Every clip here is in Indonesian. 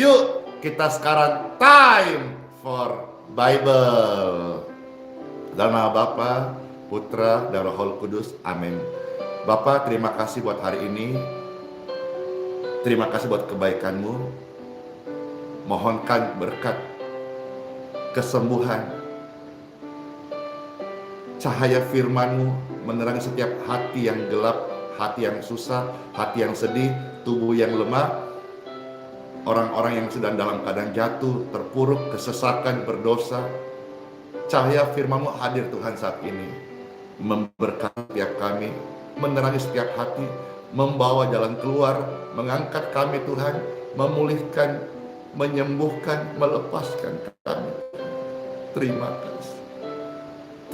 Yuk kita sekarang time for Bible. Dalam nama Bapa, Putra, dan Roh Kudus. Amin. Bapa, terima kasih buat hari ini. Terima kasih buat kebaikan-Mu. Mohonkan berkat kesembuhan, cahaya firman-Mu menerangi setiap hati yang gelap, hati yang susah, hati yang sedih, tubuh yang lemah, orang-orang yang sedang dalam keadaan jatuh, terpuruk, kesesakan, berdosa. Cahaya firman-Mu hadir Tuhan saat ini, memberkati setiap kami, menerangi setiap hati, membawa jalan keluar, mengangkat kami Tuhan, memulihkan, menyembuhkan, melepaskan kami. Terima kasih.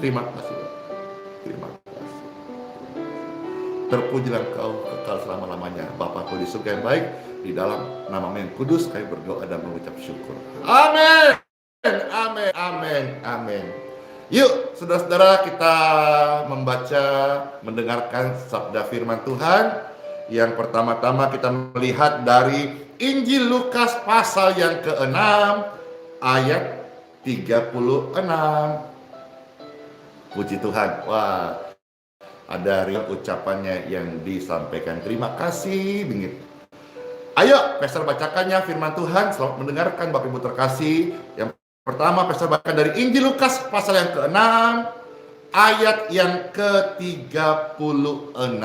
Terima kasih. Terima kasih. Terpujilah Engkau kekal selama-lamanya. Bapakku di surga yang baik, di dalam nama-Mu yang kudus kami berdoa dan mengucap syukur. Amin. Amin. Amin. Amin. Yuk, saudara-saudara, kita membaca, mendengarkan sabda firman Tuhan. Yang pertama-tama kita melihat dari Injil Lukas pasal yang ke-6 ayat 36. Puji Tuhan. Wah, ada real ucapannya yang disampaikan. Terima kasih bingit. Ayo, Pastor bacakannya firman Tuhan. Selamat mendengarkan Bapak Ibu terkasih. Yang pertama, Pastor bacakan dari Injil Lukas pasal yang ke-6 ayat yang ke-36.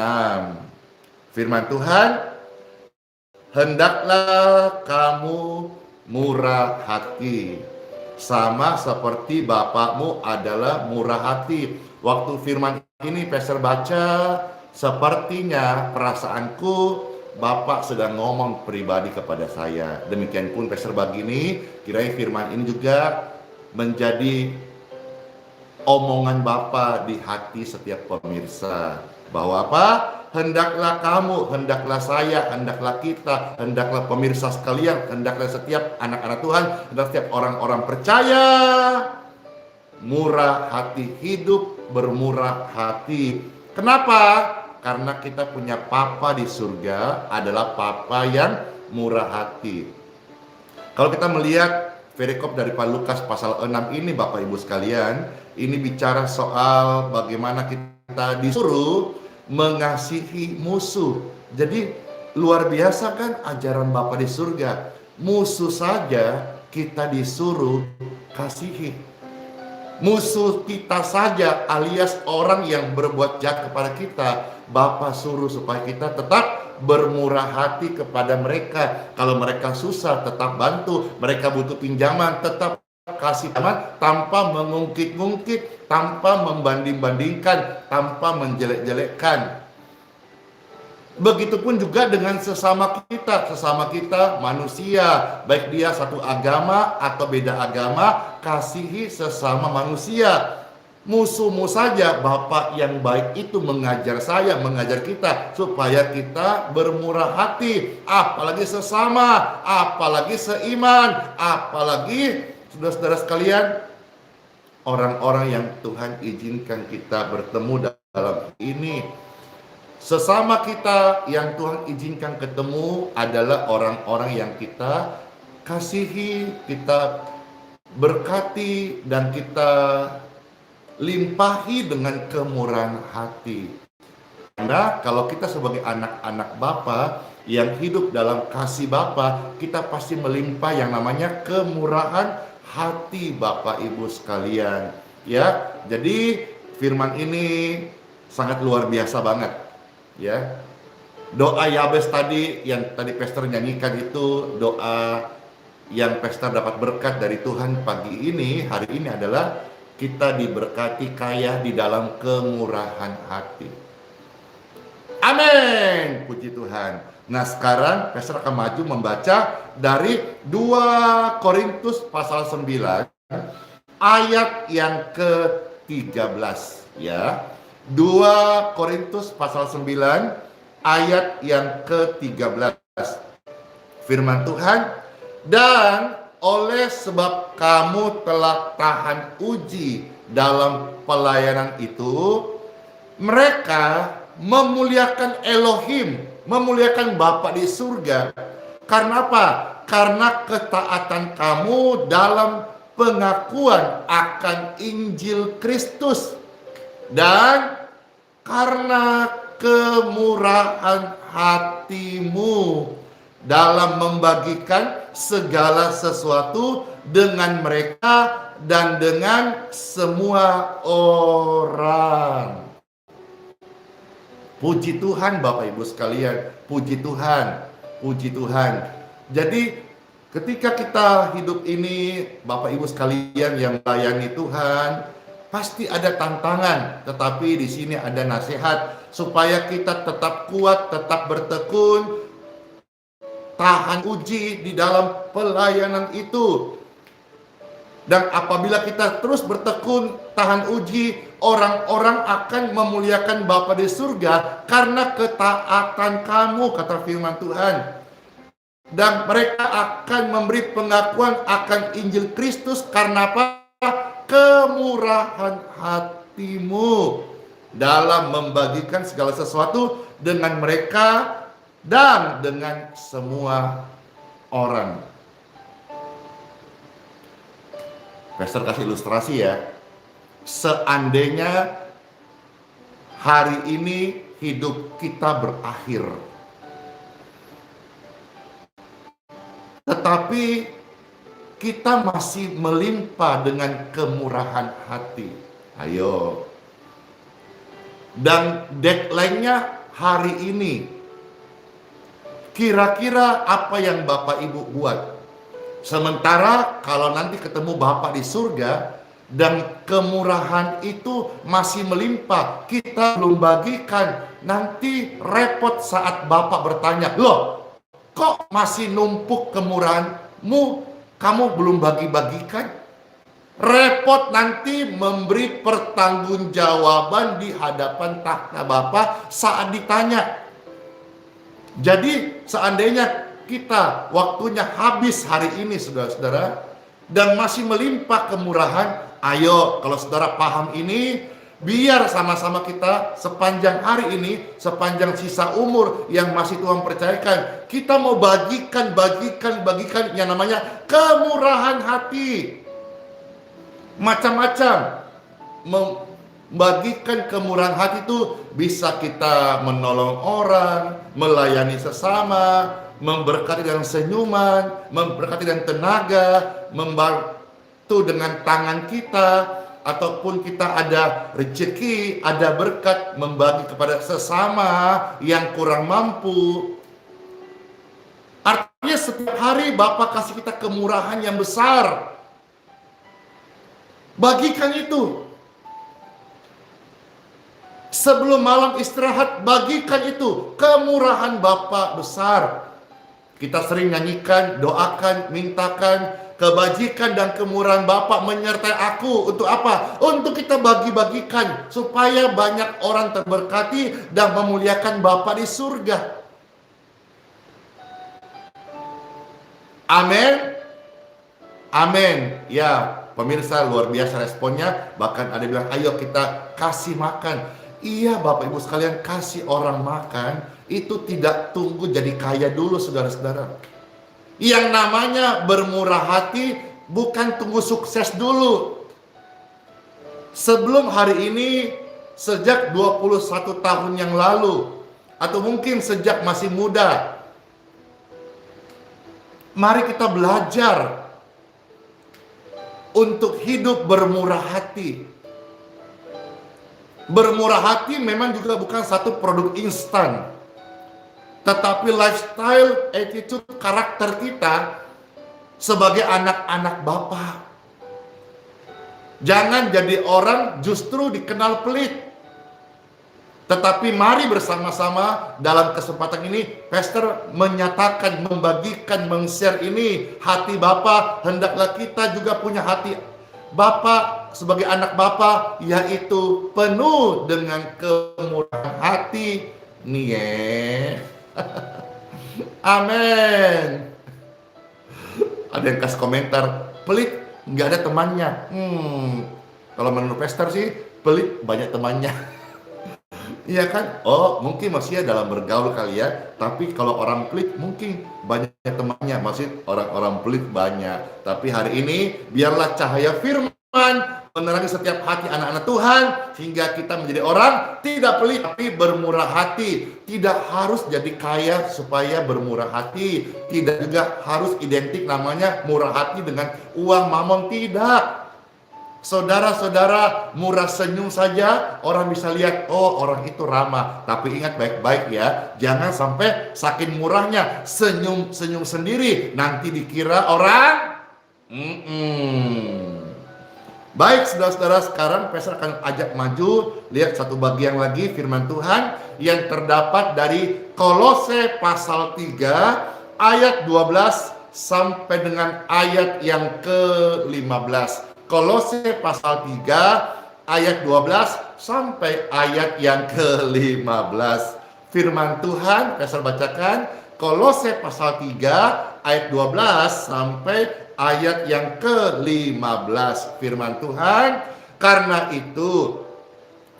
Firman Tuhan, hendaklah kamu murah hati, sama seperti Bapakmu adalah murah hati. Waktu firman ini Pastor baca, sepertinya perasaanku Bapak sedang ngomong pribadi kepada saya. Demikian pun Pastor begini, kiranya firman ini juga menjadi omongan Bapa di hati setiap pemirsa. Bahwa apa? Hendaklah kamu, hendaklah saya, hendaklah kita, hendaklah pemirsa sekalian, hendaklah setiap anak-anak Tuhan, hendaklah setiap orang-orang percaya murah hati, hidup bermurah hati. Kenapa? Karena kita punya Papa di surga adalah Papa yang murah hati. Kalau kita melihat perikop dari Pak Lukas pasal 6 ini, Bapak Ibu sekalian, ini bicara soal bagaimana kita disuruh mengasihi musuh. Jadi luar biasa kan ajaran Bapa di surga. Musuh saja kita disuruh kasihi. Musuh kita saja alias orang yang berbuat jahat kepada kita, Bapa suruh supaya kita tetap bermurah hati kepada mereka. Kalau mereka susah, tetap bantu. Mereka butuh pinjaman, tetap kasih pinjaman tanpa mengungkit-ungkit, tanpa membanding-bandingkan, tanpa menjelek-jelekkan. Begitupun juga dengan sesama kita manusia, baik dia satu agama atau beda agama, kasihi sesama manusia. Musuhmu saja Bapak yang baik itu mengajar saya, mengajar kita supaya kita bermurah hati, apalagi sesama, apalagi seiman, apalagi saudara-saudara sekalian, orang-orang yang Tuhan izinkan kita bertemu dalam ini. Sesama kita yang Tuhan izinkan ketemu adalah orang-orang yang kita kasihi, kita berkati, dan kita limpahi dengan kemurahan hati. Karena kalau kita sebagai anak-anak Bapa yang hidup dalam kasih Bapa, kita pasti melimpah yang namanya kemurahan hati Bapak Ibu sekalian. Ya, jadi firman ini sangat luar biasa banget. Ya, doa Yabes tadi yang tadi Pastor nyanyikan itu doa yang Pastor dapat berkat dari Tuhan pagi ini, hari ini adalah kita diberkati kaya di dalam kemurahan hati. Amin, puji Tuhan. Nah sekarang Pastor akan maju membaca dari 2 Korintus pasal 9 ayat yang ke-13 ya. 2 Korintus pasal 9 ayat yang ke-13. Firman Tuhan, dan oleh sebab kamu telah tahan uji dalam pelayanan itu, mereka memuliakan Elohim, memuliakan Bapa di surga. Karena apa? karena ketaatan kamu dalam pengakuan akan Injil Kristus dan karena kemurahan hatimu dalam membagikan segala sesuatu dengan mereka dan dengan semua orang. Puji Tuhan Bapak Ibu sekalian, puji Tuhan, puji Tuhan. Jadi ketika kita hidup ini, Bapak Ibu sekalian yang melayani Tuhan, pasti ada tantangan, tetapi di sini ada nasihat supaya kita tetap kuat, tetap bertekun, tahan uji di dalam pelayanan itu. Dan apabila kita terus bertekun, tahan uji, orang-orang akan memuliakan Bapa di surga karena ketaatan kamu, kata firman Tuhan. Dan mereka akan memberi pengakuan akan Injil Kristus karena apa? Kemurahan hatimu dalam membagikan segala sesuatu dengan mereka dan dengan semua orang. Pastor kasih ilustrasi ya. Seandainya hari ini hidup kita berakhir, tetapi kita masih melimpah dengan kemurahan hati. Ayo. Dan deadline-nya hari ini. Kira-kira apa yang Bapak Ibu buat? Sementara kalau nanti ketemu Bapak di surga dan kemurahan itu masih melimpah, kita belum bagikan, nanti repot saat Bapak bertanya, loh kok masih numpuk kemurahanmu, kamu belum bagi-bagikan? Repot nanti memberi pertanggungjawaban di hadapan tahta Bapa saat ditanya. Jadi seandainya kita waktunya habis hari ini saudara-saudara dan masih melimpah kemurahan, ayo kalau saudara paham ini, biar sama-sama kita sepanjang hari ini, sepanjang sisa umur yang masih Tuhan percayakan, kita mau bagikan yang namanya kemurahan hati. Macam-macam. Membagikan kemurahan hati itu bisa kita menolong orang, melayani sesama, memberkati dengan senyuman, memberkati dengan tenaga, membantu dengan tangan kita, ataupun kita ada rezeki, ada berkat, membagi kepada sesama yang kurang mampu. Artinya setiap hari Bapak kasih kita kemurahan yang besar. Bagikan itu. Sebelum malam istirahat, bagikan itu. Kemurahan Bapak besar. Kita sering nyanyikan, doakan, mintakan kebajikan dan kemurahan Bapa menyertai aku. Untuk apa? Untuk kita bagi-bagikan supaya banyak orang terberkati dan memuliakan Bapa di surga. Amin. Amin. Ya, pemirsa luar biasa responnya. Bahkan ada yang bilang, ayo kita kasih makan. Iya Bapak Ibu sekalian, kasih orang makan itu tidak tunggu jadi kaya dulu saudara-saudara. Yang namanya bermurah hati bukan tunggu sukses dulu. Sebelum hari ini, sejak 21 tahun yang lalu, atau mungkin sejak masih muda, mari kita belajar untuk hidup bermurah hati. Bermurah hati memang juga bukan satu produk instan, tetapi lifestyle, attitude, karakter kita sebagai anak-anak Bapa. Jangan jadi orang justru dikenal pelit. Tetapi mari bersama-sama dalam kesempatan ini, Pastor menyatakan, membagikan, meng-share ini, hati Bapa, hendaklah kita juga punya hati Bapa sebagai anak Bapa, yaitu penuh dengan kemurahan hati. Nih ya. Amin. Ada yang kasih komentar, pelit nggak ada temannya. Kalau menurut Pastor sih, pelit banyak temannya. Iya kan? Oh, mungkin masih dalam bergaul kali ya. Tapi kalau orang pelit mungkin banyak banyak temannya, maksud orang-orang pelit banyak. Tapi hari ini biarlah cahaya firman menerangi setiap hati anak-anak Tuhan, sehingga kita menjadi orang tidak pelit tapi bermurah hati. Tidak harus jadi kaya supaya bermurah hati, tidak juga harus identik namanya murah hati dengan uang mamon, tidak. Saudara-saudara, murah senyum saja orang bisa lihat, oh orang itu ramah. Tapi ingat baik-baik ya, jangan sampai saking murahnya senyum-senyum sendiri, nanti dikira orang Baik saudara-saudara, sekarang Pastor akan ajak maju, lihat satu bagian lagi firman Tuhan yang terdapat dari Kolose pasal 3 ayat 12 sampai dengan ayat yang ke-15. Kolose pasal 3 ayat 12 sampai ayat yang ke-15. Firman Tuhan Pastor bacakan, Kolose pasal 3 ayat 12 sampai ayat yang ke-15. Firman Tuhan, karena itu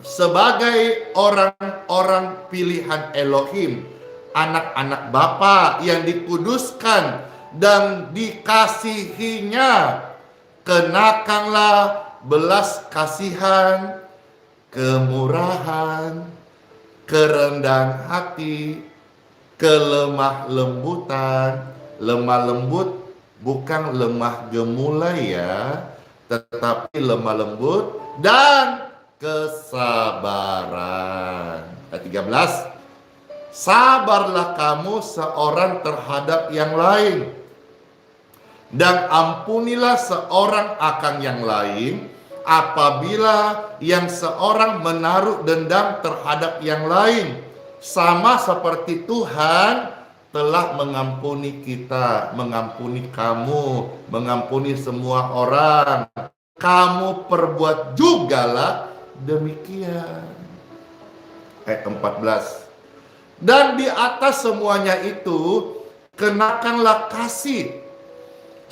sebagai orang-orang pilihan Elohim, anak-anak Bapa yang dikuduskan dan dikasihinya, kenakanlah belas kasihan, kemurahan, kerendahan hati, kelemah lembutan. Lemah lembut bukan lemah gemulai ya, tetapi lemah lembut dan kesabaran. Ayat 13, sabarlah kamu seorang terhadap yang lain, dan ampunilah seorang akan yang lain apabila yang seorang menaruh dendam terhadap yang lain, sama seperti Tuhan telah mengampuni kita, mengampuni kamu, mengampuni semua orang. Kamu perbuat jugalah demikian. Ayat 14, dan di atas semuanya itu kenakanlah kasih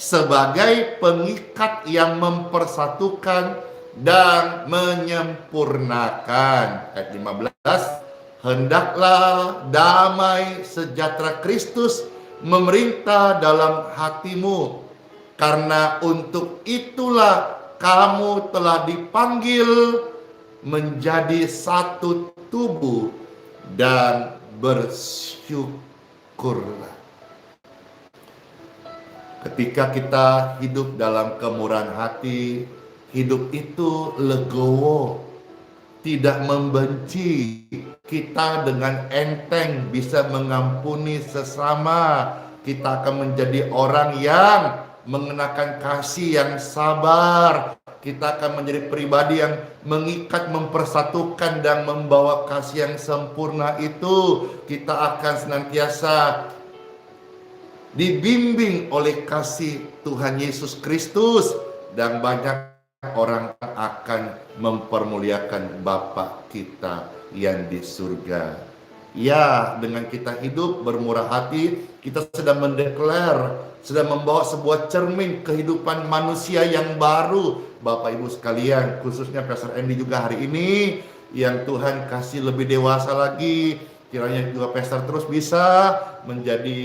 sebagai pengikat yang mempersatukan dan menyempurnakan. Ayat 15, hendaklah damai sejahtera Kristus memerintah dalam hatimu, karena untuk itulah kamu telah dipanggil menjadi satu tubuh, dan bersyukurlah. Ketika kita hidup dalam kemurahan hati, hidup itu legowo, tidak membenci, kita dengan enteng bisa mengampuni sesama. Kita akan menjadi orang yang mengenakan kasih yang sabar. Kita akan menjadi pribadi yang mengikat, mempersatukan, dan membawa kasih yang sempurna itu. Kita akan senantiasa dibimbing oleh kasih Tuhan Yesus Kristus, dan banyak orang akan mempermuliakan Bapa kita yang di surga. Ya, dengan kita hidup bermurah hati, kita sedang mendeklar, sedang membawa sebuah cermin kehidupan manusia yang baru. Bapak Ibu sekalian, khususnya Pastor Andy juga hari ini, yang Tuhan kasih lebih dewasa lagi, kiranya juga Pastor terus bisa menjadi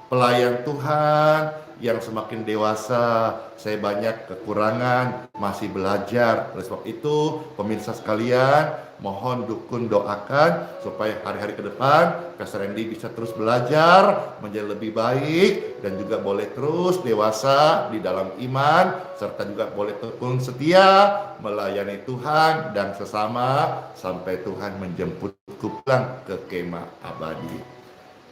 pelayan Tuhan yang semakin dewasa. Saya banyak kekurangan, masih belajar. Oleh sebab itu, pemirsa sekalian, mohon dukung, doakan supaya hari-hari ke depan Pastor Andy bisa terus belajar menjadi lebih baik, dan juga boleh terus dewasa di dalam iman, serta juga boleh tekun setia melayani Tuhan dan sesama sampai Tuhan menjemputku pulang ke kemah abadi.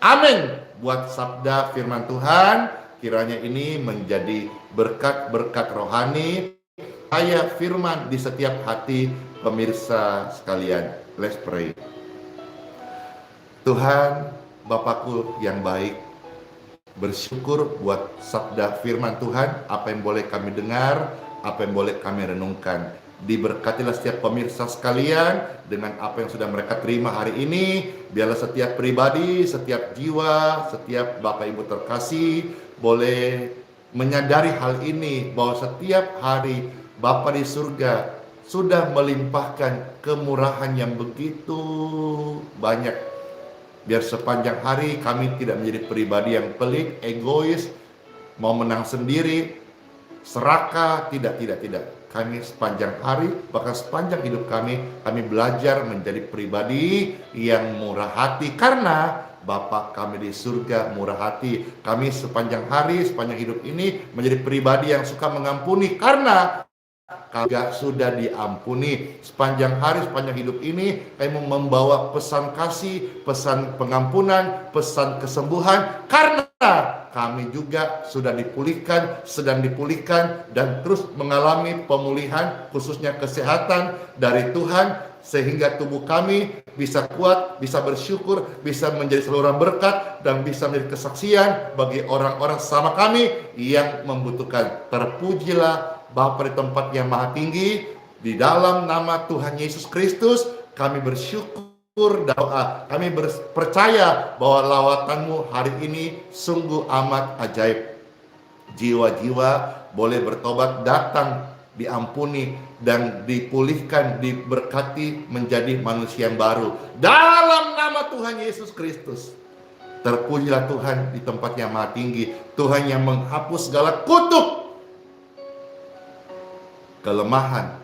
Amin. Buat sabda firman Tuhan, kiranya ini menjadi berkat-berkat rohani, ayat firman di setiap hati pemirsa sekalian. Let's pray. Tuhan, Bapakku yang baik, bersyukur buat sabda firman Tuhan, apa yang boleh kami dengar, apa yang boleh kami renungkan. Diberkatilah setiap pemirsa sekalian dengan apa yang sudah mereka terima hari ini. Biarlah setiap pribadi, setiap jiwa, setiap Bapak Ibu terkasih boleh menyadari hal ini, bahwa setiap hari Bapa di surga sudah melimpahkan kemurahan yang begitu banyak Biar sepanjang hari kami tidak menjadi pribadi yang pelit, egois, mau menang sendiri, serakah. Tidak. Kami sepanjang hari, bahkan sepanjang hidup kami belajar menjadi pribadi yang murah hati. Karena Bapa kami di surga murah hati. Kami sepanjang hari, sepanjang hidup ini menjadi pribadi yang suka mengampuni. Karena kami sudah diampuni. Sepanjang hari, sepanjang hidup ini kami membawa pesan kasih, pesan pengampunan, pesan kesembuhan. Karena kami juga sudah dipulihkan, sedang dipulihkan, dan terus mengalami pemulihan, khususnya kesehatan dari Tuhan, sehingga tubuh kami bisa kuat, bisa bersyukur, bisa menjadi saluran berkat, dan bisa menjadi kesaksian bagi orang-orang sama kami yang membutuhkan. Terpujilah Bapa di tempat yang maha tinggi. Di dalam nama Tuhan Yesus Kristus kami bersyukur dan doa. Kami percaya bahwa lawatanmu hari ini sungguh amat ajaib. Jiwa-jiwa boleh bertobat, datang, diampuni, dan dipulihkan, diberkati menjadi manusia yang baru. Dalam nama Tuhan Yesus Kristus. Terpujilah Tuhan di tempat yang maha tinggi. Tuhan yang menghapus segala kutuk, kelemahan,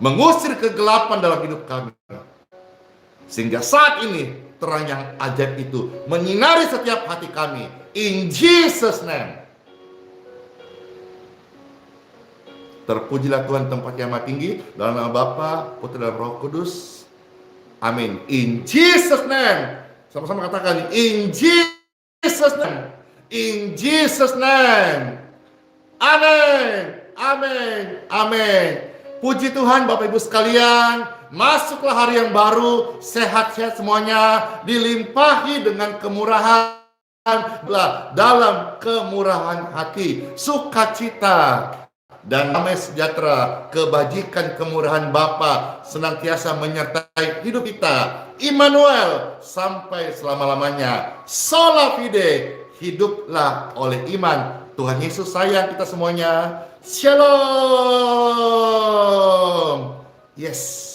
mengusir kegelapan dalam hidup kami, sehingga saat ini terang yang ajaib itu menyinari setiap hati kami. In Jesus name. Terpujilah Tuhan tempat yang maha tinggi, dalam nama Bapa, Putra, dan Roh Kudus. Amin. In Jesus name. Sama-sama katakan, in Jesus name. In Jesus name. Amin. Amin. Puji Tuhan Bapak Ibu sekalian. Masuklah hari yang baru, sehat-sehat semuanya, dilimpahi dengan kemurahan, dalam kemurahan hati, sukacita, dan damai sejahtera, kebajikan, kemurahan Bapa senantiasa menyertai hidup kita. Immanuel sampai selama-lamanya. Sola fide, hiduplah oleh iman. Tuhan Yesus sayang kita semuanya. Shalom. Yes.